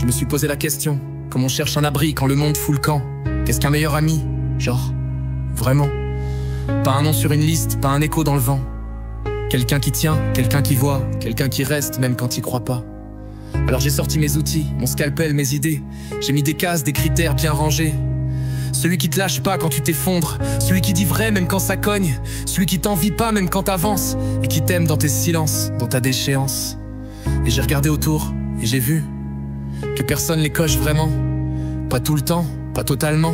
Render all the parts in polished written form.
me suis posé la question, comme on cherche un abri quand le monde fout le camp. Qu'est-ce qu'un meilleur ami? Genre, vraiment. Pas un nom sur une liste, pas un écho dans le vent. Quelqu'un qui tient, quelqu'un qui voit, quelqu'un qui reste même quand il croit pas. Alors j'ai sorti mes outils, mon scalpel, mes idées. J'ai mis des cases, des critères bien rangés. Celui qui te lâche pas quand tu t'effondres, celui qui dit vrai même quand ça cogne, celui qui t'envie pas même quand t'avances, et qui t'aime dans tes silences, dans ta déchéance. Et j'ai regardé autour, et j'ai vu que personne les coche vraiment. Pas tout le temps, pas totalement.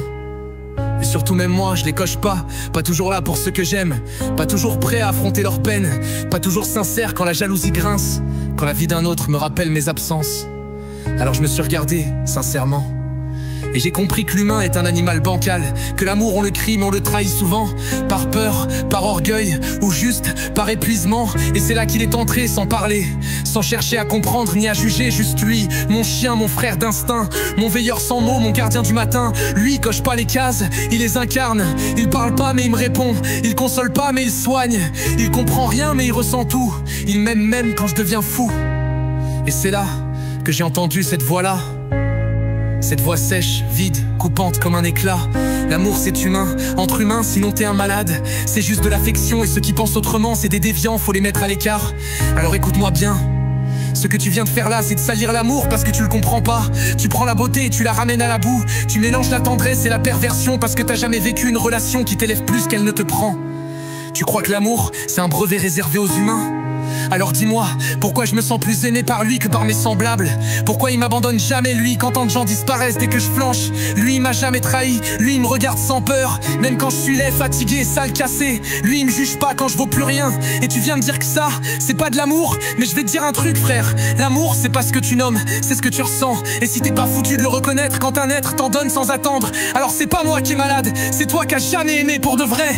Et surtout même moi, je les coche pas. Pas toujours là pour ceux que j'aime, pas toujours prêt à affronter leur peine, pas toujours sincère quand la jalousie grince, quand la vie d'un autre me rappelle mes absences. Alors je me suis regardé, sincèrement, et j'ai compris que l'humain est un animal bancal, que l'amour on le crie mais on le trahit souvent, par peur, par orgueil, ou juste par épuisement. Et c'est là qu'il est entré sans parler, sans chercher à comprendre ni à juger, juste lui, mon chien, mon frère d'instinct, mon veilleur sans mots, mon gardien du matin. Lui coche pas les cases, il les incarne. Il parle pas mais il me répond, il console pas mais il soigne. Il comprend rien mais il ressent tout, il m'aime même quand je deviens fou. Et c'est là que j'ai entendu cette voix-là, cette voix sèche, vide, coupante comme un éclat. L'amour c'est humain, entre humains sinon t'es un malade. C'est juste de l'affection et ceux qui pensent autrement c'est des déviants, faut les mettre à l'écart. Alors écoute-moi bien, ce que tu viens de faire là c'est de salir l'amour parce que tu le comprends pas. Tu prends la beauté et tu la ramènes à la boue. Tu mélanges la tendresse et la perversion parce que t'as jamais vécu une relation qui t'élève plus qu'elle ne te prend. Tu crois que l'amour c'est un brevet réservé aux humains? Alors dis-moi, pourquoi je me sens plus aimé par lui que par mes semblables? Pourquoi il m'abandonne jamais lui quand tant de gens disparaissent dès que je flanche? Lui il m'a jamais trahi, lui il me regarde sans peur, même quand je suis laid, fatigué, sale, cassé. Lui il me juge pas quand je vaux plus rien. Et tu viens me dire que ça, c'est pas de l'amour? Mais je vais te dire un truc frère, l'amour c'est pas ce que tu nommes, c'est ce que tu ressens. Et si t'es pas foutu de le reconnaître quand un être t'en donne sans attendre, alors c'est pas moi qui est malade, c'est toi qui as jamais aimé pour de vrai.